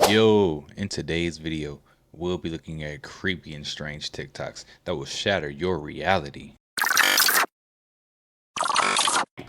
Yo, in today's video, we'll be looking at creepy and strange TikToks that will shatter your reality.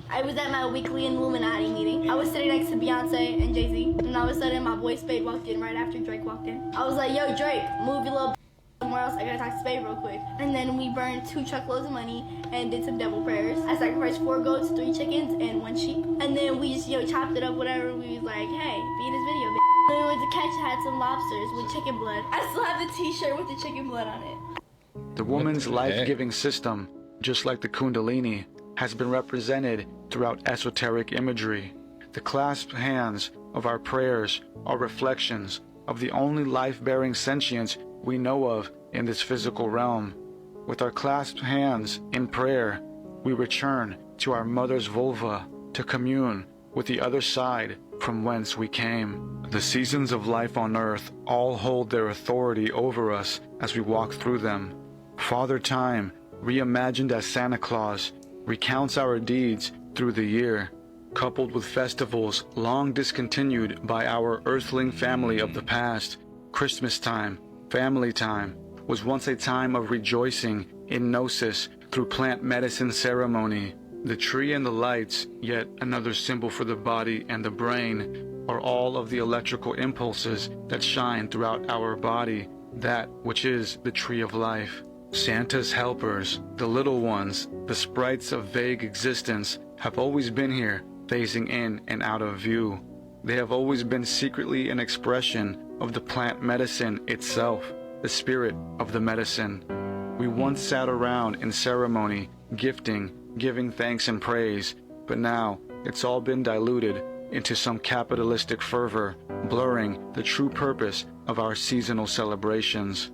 I was at my weekly Illuminati meeting. I was sitting next to Beyonce and Jay-Z, and all of a sudden my boy Spade walked in right after Drake walked in. I was like, yo, Drake, move your little somewhere else. I gotta talk to Spade real quick. And then we burned 2 truckloads of money and did some devil prayers. I sacrificed 4 goats, 3 chickens, and 1 sheep. And then we just, chopped it up, whatever. We was like, hey, be in this video, bitch. Then we went to catch, had some lobsters with chicken blood. I still have the t-shirt with the chicken blood on it. The woman's life-giving system, just like the Kundalini, has been represented throughout esoteric imagery. The clasped hands of our prayers are reflections of the only life-bearing sentience we know of in this physical realm. With our clasped hands in prayer, we return to our mother's vulva to commune with the other side from whence we came. The seasons of life on earth all hold their authority over us as we walk through them. Father Time, reimagined as Santa Claus, recounts our deeds through the year, coupled with festivals long discontinued by our earthling family of the past. Christmas time, family time, was once a time of rejoicing in gnosis through plant medicine ceremony. The tree and the lights, yet another symbol for the body and the brain, are all of the electrical impulses that shine throughout our body, that which is the tree of life. Santa's helpers, the little ones, the sprites of vague existence, have always been here, phasing in and out of view. They have always been secretly an expression of the plant medicine itself, the spirit of the medicine. We once sat around in ceremony, gifting, giving thanks and praise, but now it's all been diluted into some capitalistic fervor, blurring the true purpose of our seasonal celebrations.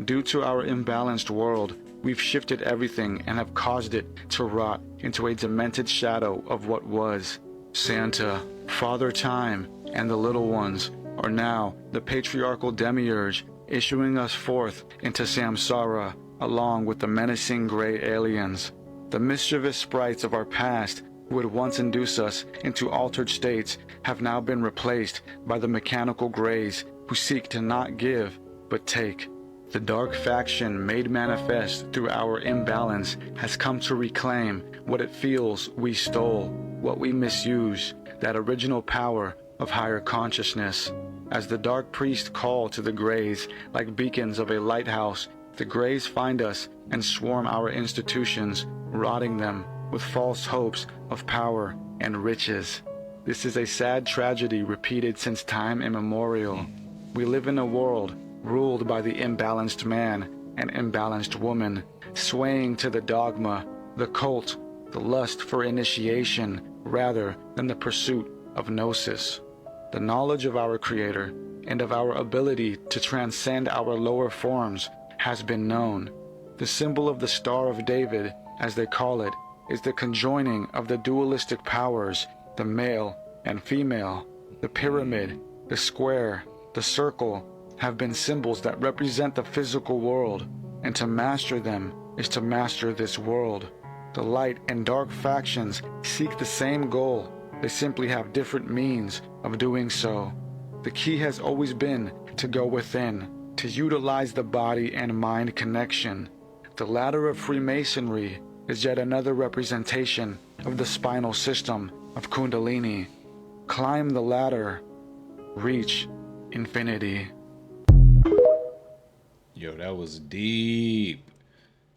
Due to our imbalanced world, we've shifted everything and have caused it to rot into a demented shadow of what was. Santa, Father Time, and the little ones are now the patriarchal demiurge, issuing us forth into samsara along with the menacing gray aliens. The mischievous sprites of our past who would once induce us into altered states have now been replaced by the mechanical grays who seek to not give but take. The dark faction made manifest through our imbalance has come to reclaim what it feels we stole, what we misuse, that original power of higher consciousness. As the dark priests call to the grays like beacons of a lighthouse, the grays find us and swarm our institutions, rotting them with false hopes of power and riches. This is a sad tragedy repeated since time immemorial. We live in a world ruled by the imbalanced man and imbalanced woman, swaying to the dogma, the cult, the lust for initiation, rather than the pursuit of gnosis. The knowledge of our Creator and of our ability to transcend our lower forms has been known. The symbol of the Star of David, as they call it, is the conjoining of the dualistic powers, the male and female. The pyramid, the square, the circle, have been symbols that represent the physical world, and to master them is to master this world. The light and dark factions seek the same goal. They simply have different means of doing so. The key has always been to go within, to utilize the body and mind connection. The ladder of Freemasonry is yet another representation of the spinal system of Kundalini. Climb the ladder, reach infinity. Yo, that was deep.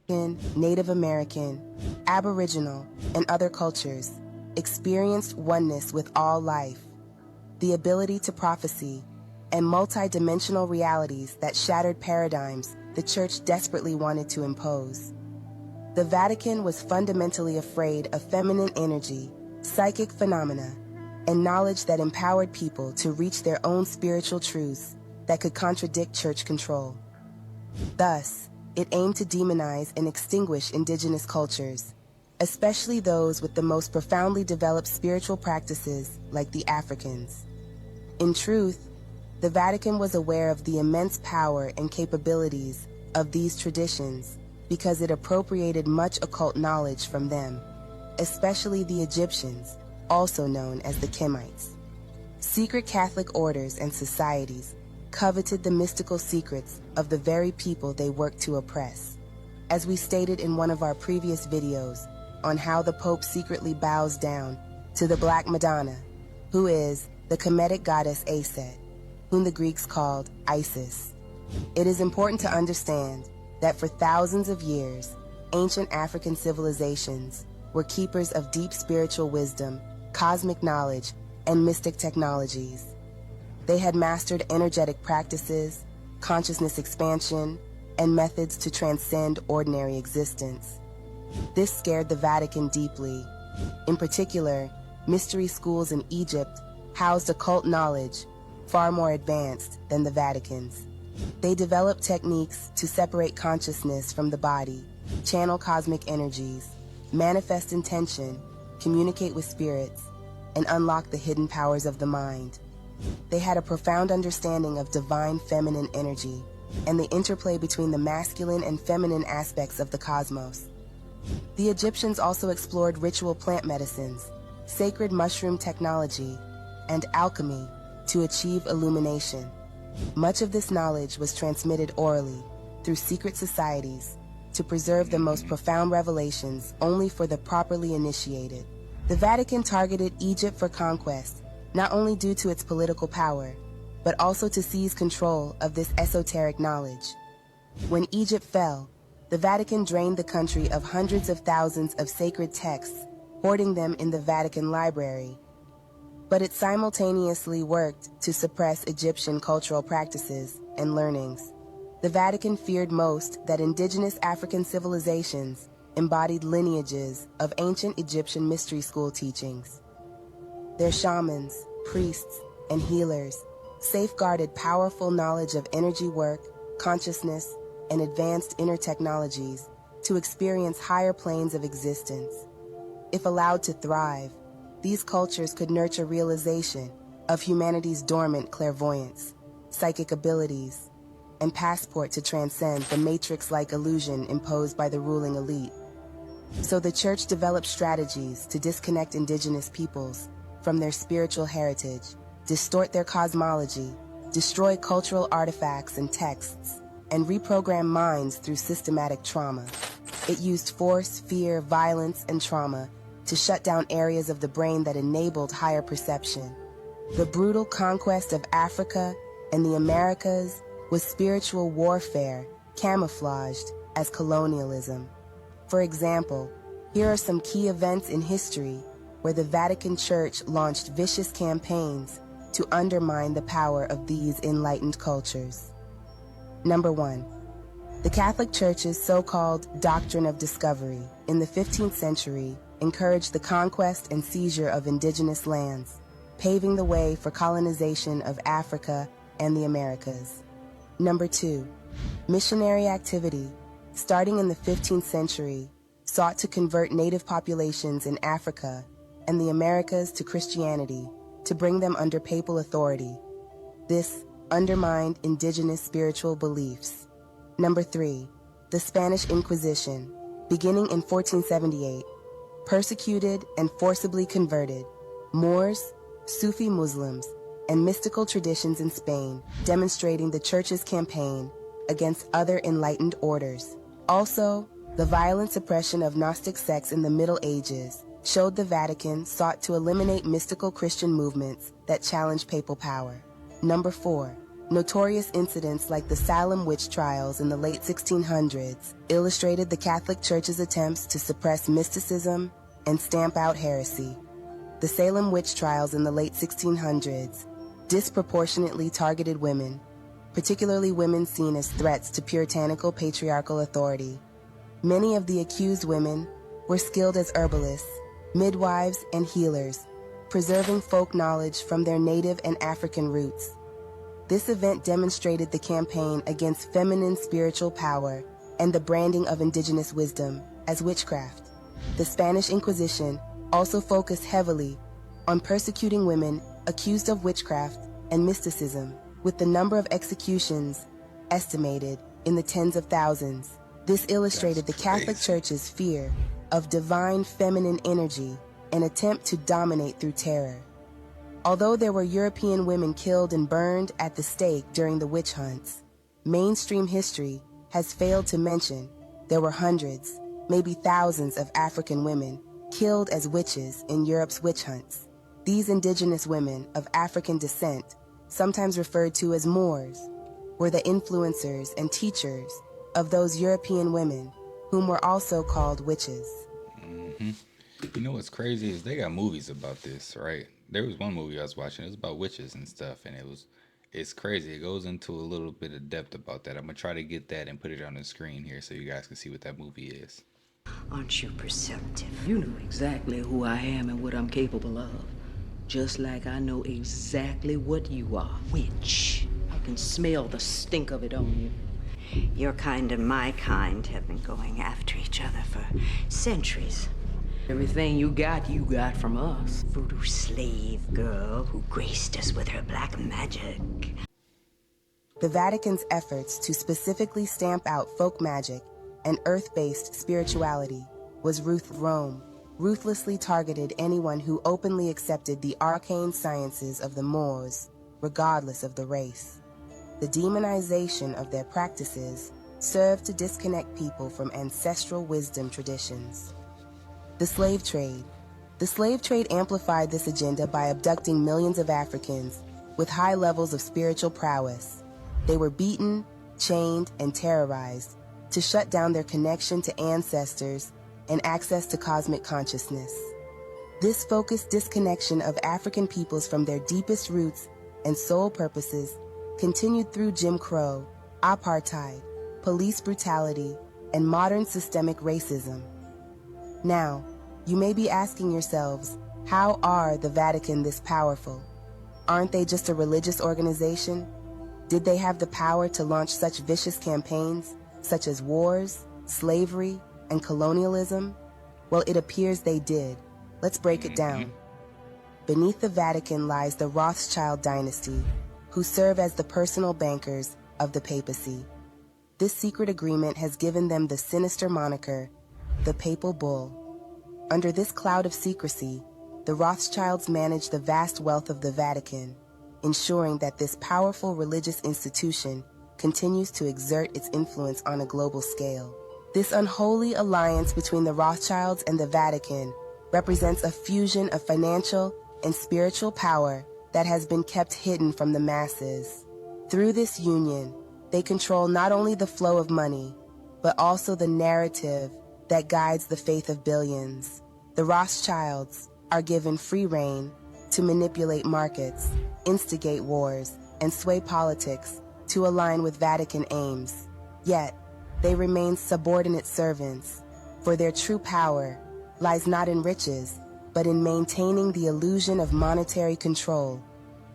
Native American, Aboriginal, and other cultures experienced oneness with all life, the ability to prophecy, and multi-dimensional realities that shattered paradigms the Church desperately wanted to impose. The Vatican was fundamentally afraid of feminine energy, psychic phenomena, and knowledge that empowered people to reach their own spiritual truths that could contradict Church control. Thus, it aimed to demonize and extinguish indigenous cultures, especially those with the most profoundly developed spiritual practices like the Africans. In truth, the Vatican was aware of the immense power and capabilities of these traditions because it appropriated much occult knowledge from them, especially the Egyptians, also known as the Kemites. Secret Catholic orders and societies coveted the mystical secrets of the very people they worked to oppress. As we stated in one of our previous videos on how the Pope secretly bows down to the Black Madonna, who is the Kemetic goddess Aset, whom the Greeks called Isis. It is important to understand that for thousands of years, ancient African civilizations were keepers of deep spiritual wisdom, cosmic knowledge, and mystic technologies. They had mastered energetic practices, consciousness expansion, and methods to transcend ordinary existence. This scared the Vatican deeply. In particular, mystery schools in Egypt housed occult knowledge far more advanced than the Vatican's. They developed techniques to separate consciousness from the body, channel cosmic energies, manifest intention, communicate with spirits, and unlock the hidden powers of the mind. They had a profound understanding of divine feminine energy and the interplay between the masculine and feminine aspects of the cosmos. The Egyptians also explored ritual plant medicines, sacred mushroom technology, and alchemy to achieve illumination. Much of this knowledge was transmitted orally through secret societies to preserve the most profound revelations only for the properly initiated. The Vatican targeted Egypt for conquest, not only due to its political power, but also to seize control of this esoteric knowledge. When Egypt fell, the Vatican drained the country of hundreds of thousands of sacred texts, hoarding them in the Vatican Library. But it simultaneously worked to suppress Egyptian cultural practices and learnings. The Vatican feared most that indigenous African civilizations embodied lineages of ancient Egyptian mystery school teachings. Their shamans, priests, and healers safeguarded powerful knowledge of energy work, consciousness, and advanced inner technologies to experience higher planes of existence. If allowed to thrive, these cultures could nurture realization of humanity's dormant clairvoyance, psychic abilities, and passport to transcend the matrix-like illusion imposed by the ruling elite. So the church developed strategies to disconnect indigenous peoples from their spiritual heritage, distort their cosmology, destroy cultural artifacts and texts, and reprogram minds through systematic trauma. It used force, fear, violence, and trauma to shut down areas of the brain that enabled higher perception. The brutal conquest of Africa and the Americas was spiritual warfare camouflaged as colonialism. For example, here are some key events in history where the Vatican Church launched vicious campaigns to undermine the power of these enlightened cultures. Number 1. The Catholic Church's so-called doctrine of discovery in the 15th century encouraged the conquest and seizure of indigenous lands, paving the way for colonization of Africa and the Americas. Number 2. Missionary activity, starting in the 15th century, sought to convert native populations in Africa and the Americas to Christianity to bring them under papal authority. This undermined indigenous spiritual beliefs. Number 3. The Spanish Inquisition, beginning in 1478, persecuted and forcibly converted Moors, Sufi Muslims, and mystical traditions in Spain, demonstrating the Church's campaign against other enlightened orders. Also, the violent suppression of Gnostic sects in the Middle Ages showed the Vatican sought to eliminate mystical Christian movements that challenged papal power. Number 4. Notorious incidents like the Salem witch trials in the late 1600s illustrated the Catholic Church's attempts to suppress mysticism and stamp out heresy. The Salem witch trials in the late 1600s disproportionately targeted women, particularly women seen as threats to puritanical patriarchal authority. Many of the accused women were skilled as herbalists, midwives, and healers, preserving folk knowledge from their native and African roots. This event demonstrated the campaign against feminine spiritual power and the branding of indigenous wisdom as witchcraft. The Spanish Inquisition also focused heavily on persecuting women accused of witchcraft and mysticism, with the number of executions estimated in the tens of thousands. This illustrated the Catholic Church's fear of divine feminine energy and attempt to dominate through terror. Although there were European women killed and burned at the stake during the witch hunts, mainstream history has failed to mention there were hundreds, maybe thousands of African women killed as witches in Europe's witch hunts. These indigenous women of African descent, sometimes referred to as Moors, were the influencers and teachers of those European women whom were also called witches. You know what's crazy is they got movies about this, right? There was one movie I was watching. It was about witches and stuff, and it's crazy. It goes into a little bit of depth about that. I'm gonna try to get that and put it on the screen here so you guys can see what that movie is. Aren't you perceptive? You know exactly who I am and what I'm capable of. Just like I know exactly what you are. Witch. I can smell the stink of it on you. Your kind and my kind have been going after each other for centuries. Everything you got from us. Voodoo slave girl who graced us with her black magic. The Vatican's efforts to specifically stamp out folk magic and earth-based spirituality was ruthlessly targeted anyone who openly accepted the arcane sciences of the Moors, regardless of the race. The demonization of their practices served to disconnect people from ancestral wisdom traditions. The slave trade. The slave trade amplified this agenda by abducting millions of Africans with high levels of spiritual prowess. They were beaten, chained, and terrorized to shut down their connection to ancestors and access to cosmic consciousness. This focused disconnection of African peoples from their deepest roots and sole purposes continued through Jim Crow, apartheid, police brutality, and modern systemic racism. Now, you may be asking yourselves, how are the Vatican this powerful? Aren't they just a religious organization? Did they have the power to launch such vicious campaigns, such as wars, slavery, and colonialism? Well, it appears they did. Let's break it down. Beneath the Vatican lies the Rothschild dynasty, who serve as the personal bankers of the papacy. This secret agreement has given them the sinister moniker, the Papal Bull. Under this cloud of secrecy, the Rothschilds manage the vast wealth of the Vatican, ensuring that this powerful religious institution continues to exert its influence on a global scale. This unholy alliance between the Rothschilds and the Vatican represents a fusion of financial and spiritual power that has been kept hidden from the masses. Through this union, they control not only the flow of money, but also the narrative that guides the faith of billions. The Rothschilds are given free rein to manipulate markets, instigate wars, and sway politics to align with Vatican aims. Yet, they remain subordinate servants, for their true power lies not in riches, but in maintaining the illusion of monetary control.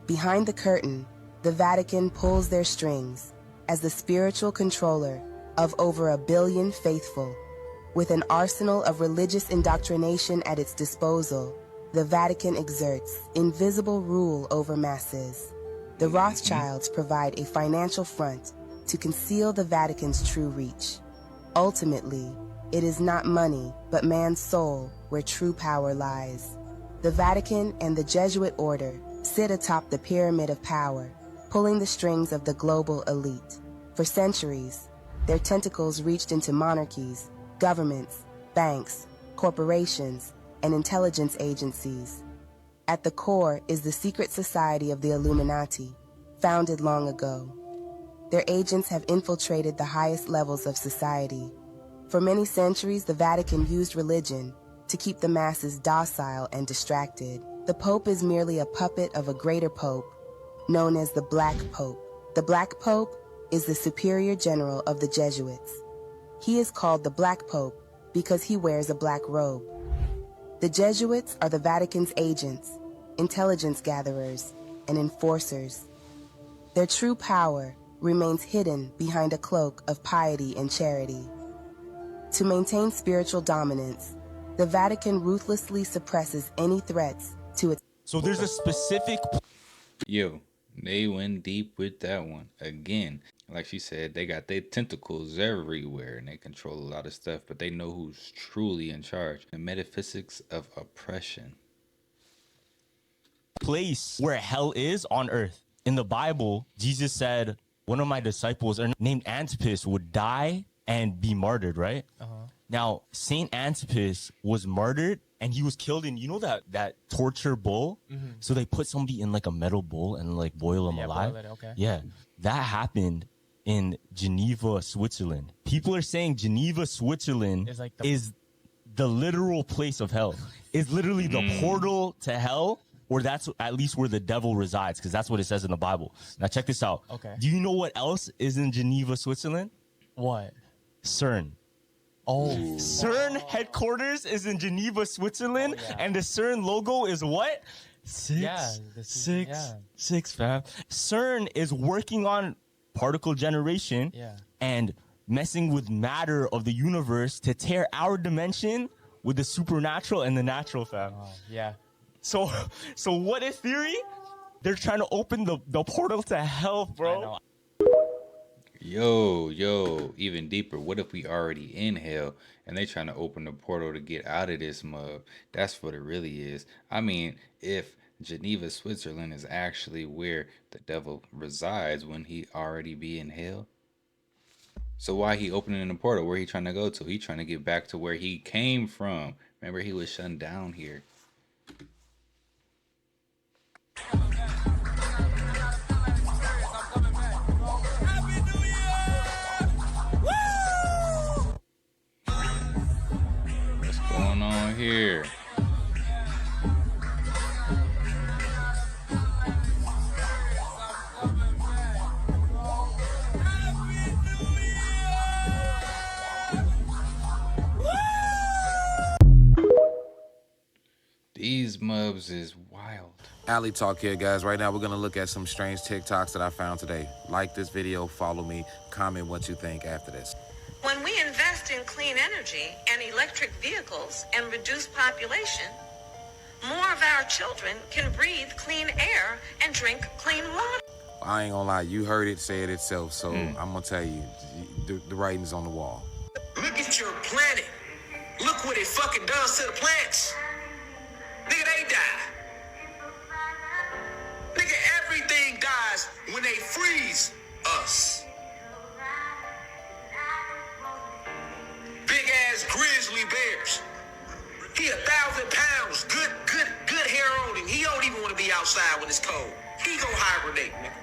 Behind the curtain, the Vatican pulls their strings as the spiritual controller of over 1 billion faithful. With an arsenal of religious indoctrination at its disposal, the Vatican exerts invisible rule over masses. The Rothschilds provide a financial front to conceal the Vatican's true reach. Ultimately, it is not money, but man's soul where true power lies. The Vatican and the Jesuit order sit atop the pyramid of power, pulling the strings of the global elite. For centuries, their tentacles reached into monarchies, governments, banks, corporations, and intelligence agencies. At the core is the secret society of the Illuminati, founded long ago. Their agents have infiltrated the highest levels of society. For many centuries, the Vatican used religion to keep the masses docile and distracted. The Pope is merely a puppet of a greater Pope, known as the Black Pope. The Black Pope is the superior general of the Jesuits. He is called the Black Pope because he wears a black robe. The Jesuits are the Vatican's agents, intelligence gatherers, and enforcers. Their true power remains hidden behind a cloak of piety and charity. To maintain spiritual dominance, the Vatican ruthlessly suppresses any threats to its... So there's a specific Yo, they went deep with that one. Again, like she said, they got their tentacles everywhere and they control a lot of stuff, but they know who's truly in charge. The metaphysics of oppression. place where hell is on earth. In the Bible, Jesus said one of my disciples named Antipas would die and be martyred, right? Now, Saint Antipas was martyred and he was killed in, you know, that torture bowl? So they put somebody in like a metal bowl and like boil them alive. Boil it, okay. Yeah, that happened in Geneva, Switzerland. People are saying Geneva, Switzerland Is like is the literal place of hell. It's literally the portal to hell, or that's at least where the devil resides, because that's what it says in the Bible. Now check this out. Okay. Do you know what else is in Geneva, Switzerland? What? CERN. Oh. CERN headquarters is in Geneva, Switzerland, and the CERN logo is what? Six, fam. CERN is working on particle generation and messing with matter of the universe to tear our dimension with the supernatural and the natural, fam. Yeah. So what is theory? They're trying to open the portal to hell, bro. Yo, even deeper. What if we already in hell and they trying to open the portal to get out of this mug? That's what it really is. I mean, if Geneva, Switzerland is actually where the devil resides when he already be in hell, so why he opening the portal? Where he trying to go to? He trying to get back to where he came from. Remember, he was shut down here. What's going on here? These mubs is wild. Alley Talk here, guys. Right now, we're going to look at some strange TikToks that I found today. Like this video, follow me, comment what you think after this. When we invest in clean energy and electric vehicles and reduce population, more of our children can breathe clean air and drink clean water. I ain't gonna lie, you heard it say it itself, so I'm gonna tell you, the writing's on the wall. Look at your planet. Look what it fucking does to the plants. Nigga, they die. Nigga, everything dies when they freeze us. Big ass grizzly bears. He 1,000 pounds, good hair on him. He don't even want to be outside when it's cold. He go hibernate, nigga.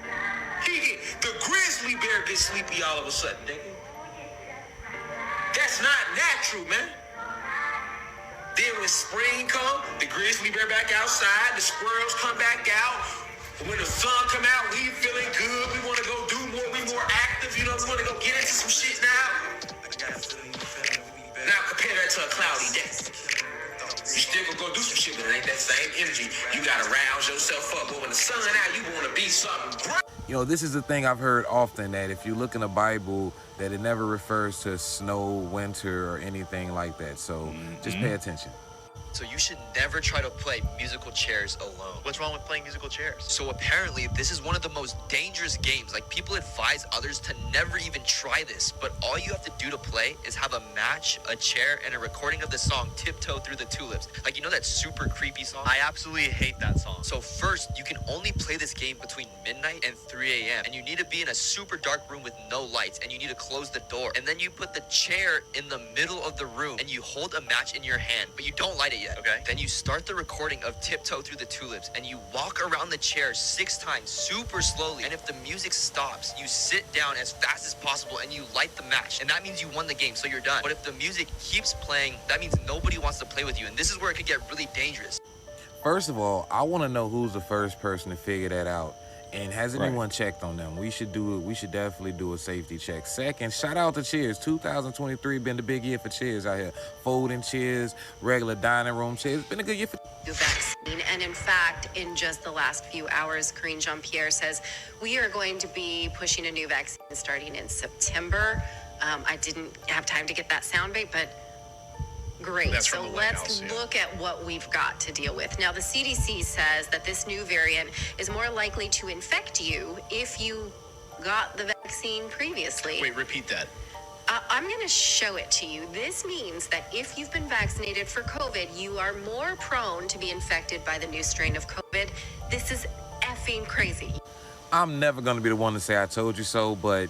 The grizzly bear gets sleepy all of a sudden, nigga. That's not natural, man. Then when spring come, the grizzly bear back outside, the squirrels come back out. When the sun come out, we feeling good. We want to go do more. We more active. You know, we want to go get into some shit now. Now compare that to a cloudy day. You still gonna go do some shit, but it ain't that same energy. You gotta rouse yourself up. But when the sun out, you want to be something great. You know, this is the thing I've heard often, that if you look in the Bible, that it never refers to snow, winter, or anything like that. So just pay attention. So you should never try to play musical chairs alone. What's wrong with playing musical chairs? So apparently this is one of the most dangerous games. Like, people advise others to never even try this, but all you have to do to play is have a match, a chair, and a recording of the song Tiptoe Through the Tulips. Like, you know that super creepy song? I absolutely hate that song. So first, you can only play this game between midnight and 3 a.m. And you need to be in a super dark room with no lights, and you need to close the door. And then you put the chair in the middle of the room, and you hold a match in your hand, but you don't light it yet, okay? Then you start the recording of Tiptoe Through the Tulips, and you walk around the chair 6 times super slowly. And if the music stops, you sit down as fast as possible and you light the match. And that means you won the game, so you're done. But if the music keeps playing, that means nobody wants to play with you. And this is where it could get really dangerous. First of all, I want to know who's the first person to figure that out. And has anyone checked on them? We should definitely do a safety check. Second, shout out to Cheers. 2023 been the big year for Cheers out here. Folding chairs, regular dining room chairs. It's been a good year for vaccine. And in fact, in just the last few hours, Karine Jean-Pierre says we are going to be pushing a new vaccine starting in September. I didn't have time to get that soundbite, but great. So let's look at what we've got to deal with. Now, the CDC says that this new variant is more likely to infect you if you got the vaccine previously. Wait, repeat that. I'm going to show it to you. This means that if you've been vaccinated for COVID, you are more prone to be infected by the new strain of COVID. This is effing crazy. I'm never going to be the one to say I told you so, but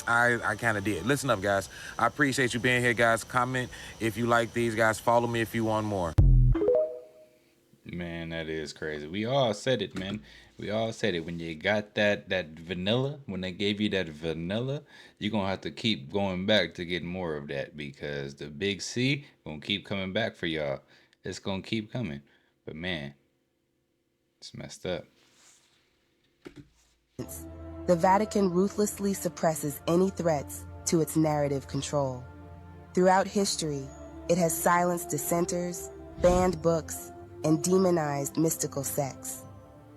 I kind of did. Listen up, guys. I appreciate you being here, guys. Comment if you like these, guys. Follow me if you want more. Man, that is crazy. We all said it, man. We all said it. When you got that vanilla, when they gave you that vanilla, you're gonna have to keep going back to get more of that because the big C gonna keep coming back for y'all. It's gonna keep coming. But man, it's messed up. The Vatican ruthlessly suppresses any threats to its narrative control. Throughout history, it has silenced dissenters, banned books, and demonized mystical sects.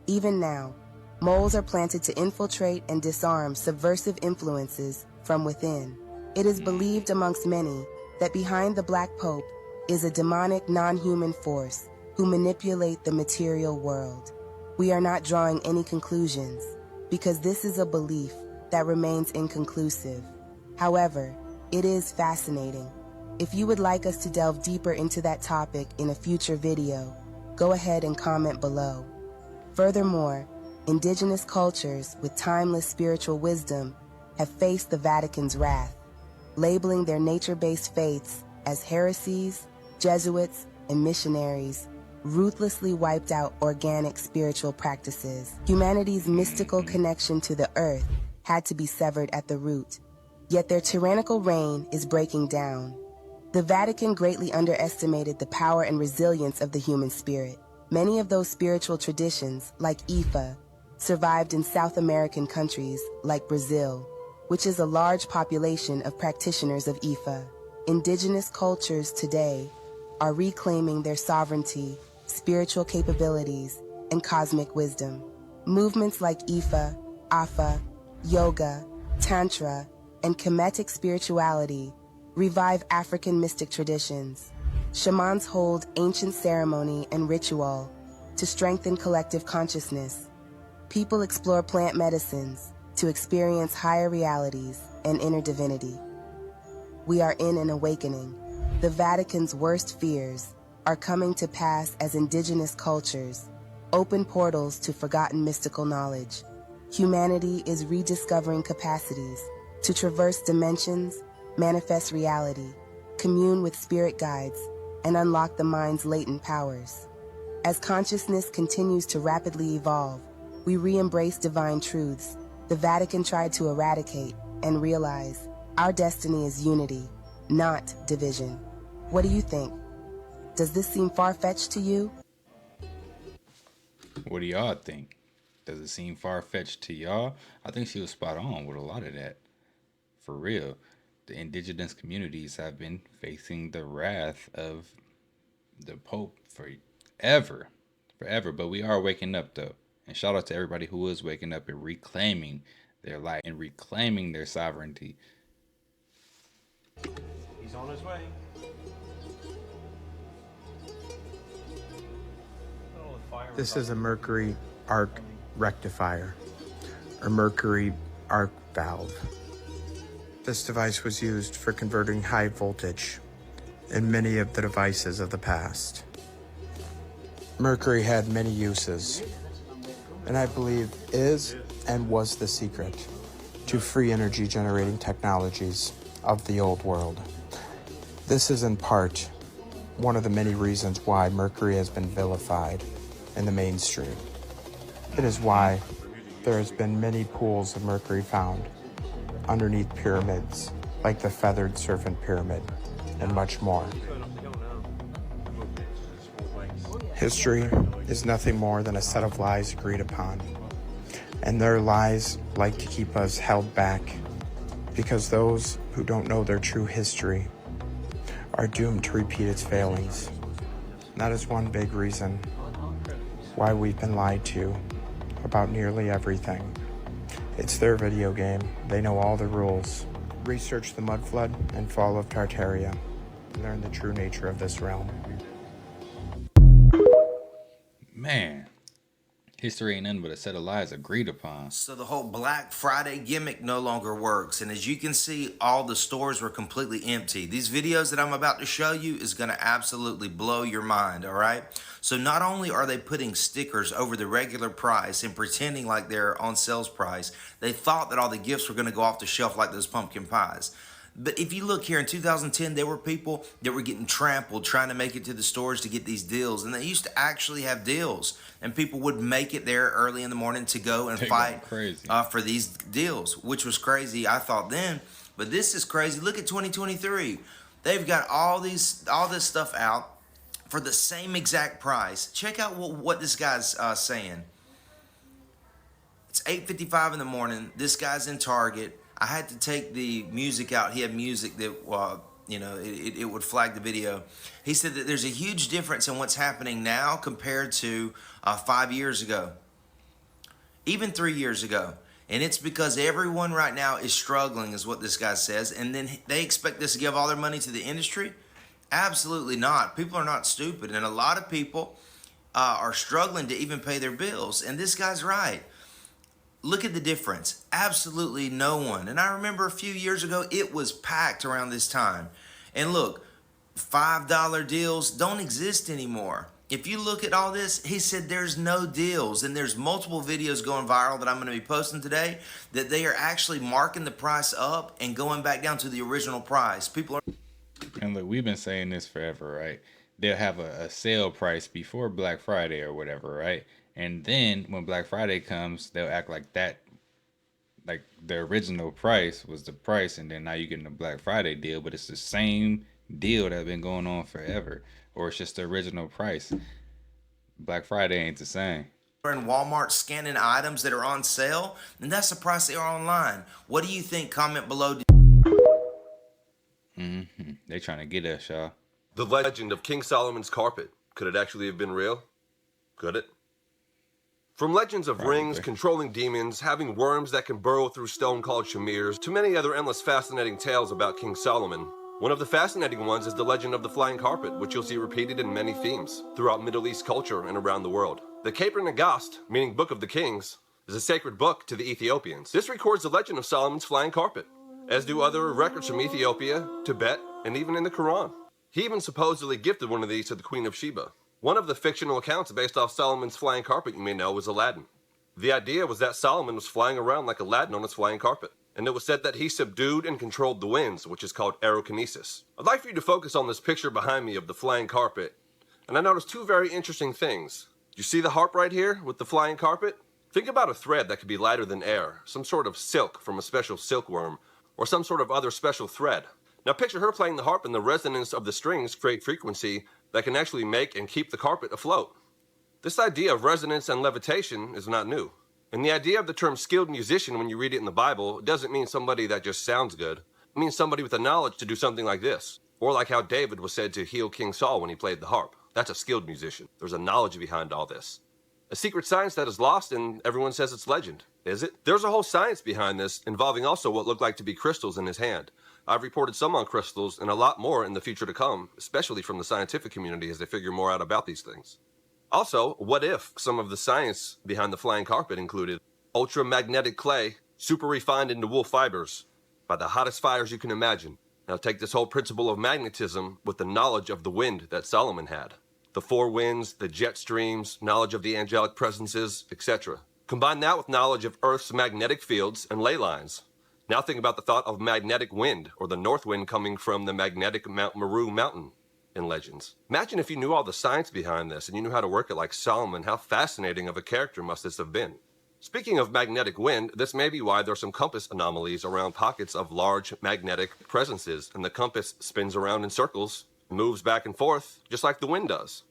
Even now, moles are planted to infiltrate and disarm subversive influences from within. It is believed amongst many that behind the Black Pope is a demonic non-human force who manipulate the material world. We are not drawing any conclusions because this is a belief that remains inconclusive. However, it is fascinating. If you would like us to delve deeper into that topic in a future video, go ahead and comment below. Furthermore, indigenous cultures with timeless spiritual wisdom have faced the Vatican's wrath, labeling their nature-based faiths as heresies. Jesuits and missionaries ruthlessly wiped out organic spiritual practices. Humanity's mystical connection to the earth had to be severed at the root, yet their tyrannical reign is breaking down. The Vatican greatly underestimated the power and resilience of the human spirit. Many of those spiritual traditions, like Ifa, survived in South American countries like Brazil, which is a large population of practitioners of Ifa. Indigenous cultures today are reclaiming their sovereignty, spiritual capabilities, and cosmic wisdom. Movements like Ifa, Afa, Yoga, Tantra, and Kemetic spirituality revive African mystic traditions. Shamans hold ancient ceremony and ritual to strengthen collective consciousness. People explore plant medicines to experience higher realities and inner divinity. We are in an awakening. The Vatican's worst fears are coming to pass as indigenous cultures open portals to forgotten mystical knowledge. Humanity is rediscovering capacities to traverse dimensions, manifest reality, commune with spirit guides, and unlock the mind's latent powers. As consciousness continues to rapidly evolve, we re-embrace divine truths the Vatican tried to eradicate and realize our destiny is unity, not division. What do you think? Does this seem far-fetched to you? What do y'all think? Does it seem far-fetched to y'all? I think she was spot on with a lot of that. For real. The indigenous communities have been facing the wrath of the Pope forever. But we are waking up though. And shout out to everybody who is waking up and reclaiming their life and reclaiming their sovereignty. He's on his way. This is a mercury arc rectifier, or mercury arc valve. This device was used for converting high voltage in many of the devices of the past. Mercury had many uses, and I believe is and was the secret to free energy generating technologies of the old world. This is in part one of the many reasons why mercury has been vilified in the mainstream. It is why there has been many pools of mercury found underneath pyramids, like the feathered serpent pyramid, and much more. History is nothing more than a set of lies agreed upon, and their lies like to keep us held back, because those who don't know their true history are doomed to repeat its failings. And that is one big reason why we've been lied to about nearly everything. It's their video game. They know all the rules. Research the mud flood and fall of Tartaria. Learn the true nature of this realm. Man, History ain't nothing but a set of lies agreed upon. So the whole Black Friday gimmick no longer works. And as you can see, all the stores were completely empty. These videos that I'm about to show you is going to absolutely blow your mind, all right? So not only are they putting stickers over the regular price and pretending like they're on sales price, they thought that all the gifts were going to go off the shelf like those pumpkin pies. But if you look here in 2010, there were people that were getting trampled trying to make it to the stores to get these deals. And they used to actually have deals. And people would make it there early in the morning to go and fight for these deals, which was crazy, I thought then. But this is crazy. Look at 2023. They've got all this stuff out for the same exact price. Check out what this guy's saying. It's 8:55 in the morning. This guy's in Target. I had to take the music out. He had music that, it would flag the video. He said that there's a huge difference in what's happening now compared to 5 years ago, even 3 years ago. And it's because everyone right now is struggling, is what this guy says. And then they expect us to give all their money to the industry? Absolutely not. People are not stupid. And a lot of people are struggling to even pay their bills. And this guy's right. Look at the difference. Absolutely no one. And I remember a few years ago, it was packed around this time. And look, $5 deals don't exist anymore. If you look at all this, he said there's no deals. And there's multiple videos going viral that I'm going to be posting today that they are actually marking the price up and going back down to the original price. People are... And look, we've been saying this forever, right? They'll have a sale price before Black Friday or whatever, right? And then when Black Friday comes, they'll act like that, like the original price was the price, and then now you're getting a Black Friday deal, but it's the same deal that's been going on forever, or it's just the original price. Black Friday ain't the same. In Walmart scanning items that are on sale, and that's the price they are online. What do you think? Comment below. They trying to get us, y'all. The legend of King Solomon's carpet. Could it actually have been real? Could it? From legends of rings, controlling demons, having worms that can burrow through stone called shamirs, to many other endless fascinating tales about King Solomon, one of the fascinating ones is the legend of the flying carpet, which you'll see repeated in many themes throughout Middle East culture and around the world. The Keter Nagast, meaning Book of the Kings, is a sacred book to the Ethiopians. This records the legend of Solomon's flying carpet, as do other records from Ethiopia, Tibet, and even in the Quran. He even supposedly gifted one of these to the Queen of Sheba. One of the fictional accounts based off Solomon's flying carpet you may know was Aladdin. The idea was that Solomon was flying around like Aladdin on his flying carpet, and it was said that he subdued and controlled the winds, which is called aerokinesis. I'd like for you to focus on this picture behind me of the flying carpet, and I noticed two very interesting things. You see the harp right here with the flying carpet? Think about a thread that could be lighter than air, some sort of silk from a special silkworm, or some sort of other special thread. Now picture her playing the harp, and the resonance of the strings create frequency that can actually make and keep the carpet afloat. This idea of resonance and levitation is not new. And the idea of the term skilled musician when you read it in the Bible doesn't mean somebody that just sounds good. It means somebody with the knowledge to do something like this. Or like how David was said to heal King Saul when he played the harp. That's a skilled musician. There's a knowledge behind all this. A secret science that is lost and everyone says it's legend. Is it? There's a whole science behind this involving also what looked like to be crystals in his hand. I've reported some on crystals and a lot more in the future to come, especially from the scientific community as they figure more out about these things. Also, what if some of the science behind the flying carpet included ultramagnetic clay, super refined into wool fibers, by the hottest fires you can imagine. Now take this whole principle of magnetism with the knowledge of the wind that Solomon had. The four winds, the jet streams, knowledge of the angelic presences, etc. Combine that with knowledge of Earth's magnetic fields and ley lines. Now think about the thought of magnetic wind, or the north wind coming from the magnetic Mount Meru mountain in legends. Imagine if you knew all the science behind this and you knew how to work it like Solomon, how fascinating of a character must this have been. Speaking of magnetic wind, this may be why there are some compass anomalies around pockets of large magnetic presences, and the compass spins around in circles, moves back and forth, just like the wind does.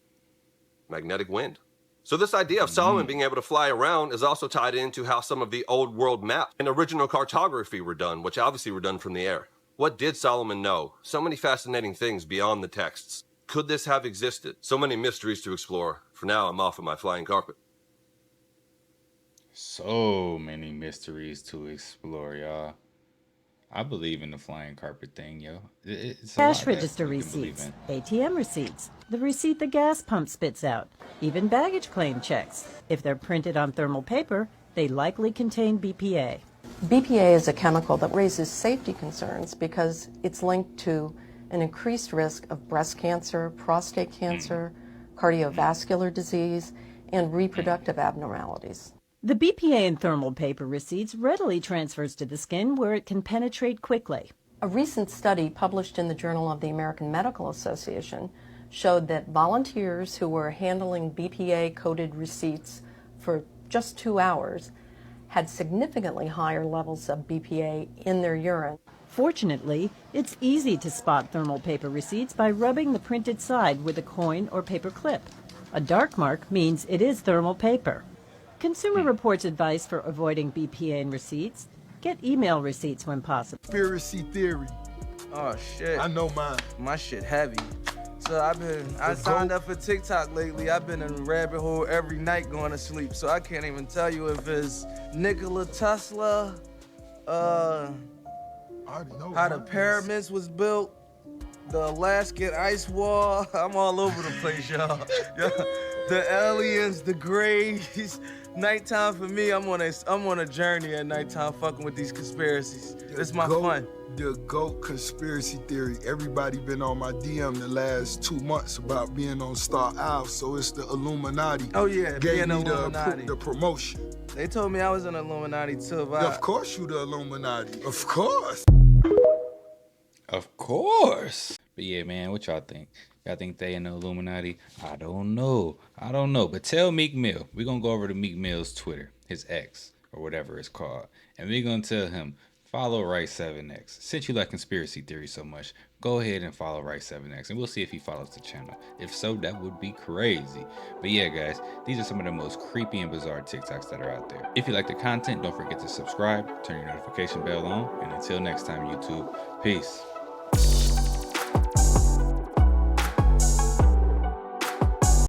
Magnetic wind. So this idea of Solomon being able to fly around is also tied into how some of the old world maps and original cartography were done, which obviously were done from the air. What did Solomon know? So many fascinating things beyond the texts. Could this have existed? So many mysteries to explore. For now, I'm off of my flying carpet. So many mysteries to explore, y'all. I believe in the flying carpet thing, yo. It's a Cash lot that register we can believe receipts, in. ATM receipts, the receipt the gas pump spits out, even baggage claim checks. If they're printed on thermal paper, they likely contain BPA. BPA is a chemical that raises safety concerns because it's linked to an increased risk of breast cancer, prostate cancer, cardiovascular disease, and reproductive abnormalities. The BPA in thermal paper receipts readily transfers to the skin where it can penetrate quickly. A recent study published in the Journal of the American Medical Association showed that volunteers who were handling BPA-coated receipts for just 2 hours had significantly higher levels of BPA in their urine. Fortunately, it's easy to spot thermal paper receipts by rubbing the printed side with a coin or paper clip. A dark mark means it is thermal paper. Consumer Reports advice for avoiding BPA in receipts: get email receipts when possible. Conspiracy theory. Oh shit. I know mine. My shit heavy. So I signed up for TikTok lately. I've been in a rabbit hole every night going to sleep. So I can't even tell you if it's Nikola Tesla, how the pyramids was built, the Alaskan ice wall. I'm all over the place, y'all. The aliens, the grays. Nighttime for me, I'm on a journey at nighttime fucking with these conspiracies. It's my fun. The GOAT conspiracy theory. Everybody been on my DM the last 2 months about being on Star Alpha, so it's the Illuminati. Oh yeah, gave being me Illuminati. the promotion. They told me I was an Illuminati too, but Of course you the Illuminati. Of course. Of course. But yeah, man, what y'all think? Y'all think they in the Illuminati? I don't know. But tell Meek Mill. We're going to go over to Meek Mill's Twitter, his X, or whatever it's called. And we're going to tell him, follow Right7X. Since you like conspiracy theory so much, go ahead and follow Right7X. And we'll see if he follows the channel. If so, that would be crazy. But yeah, guys, these are some of the most creepy and bizarre TikToks that are out there. If you like the content, don't forget to subscribe, turn your notification bell on. And until next time, YouTube, peace.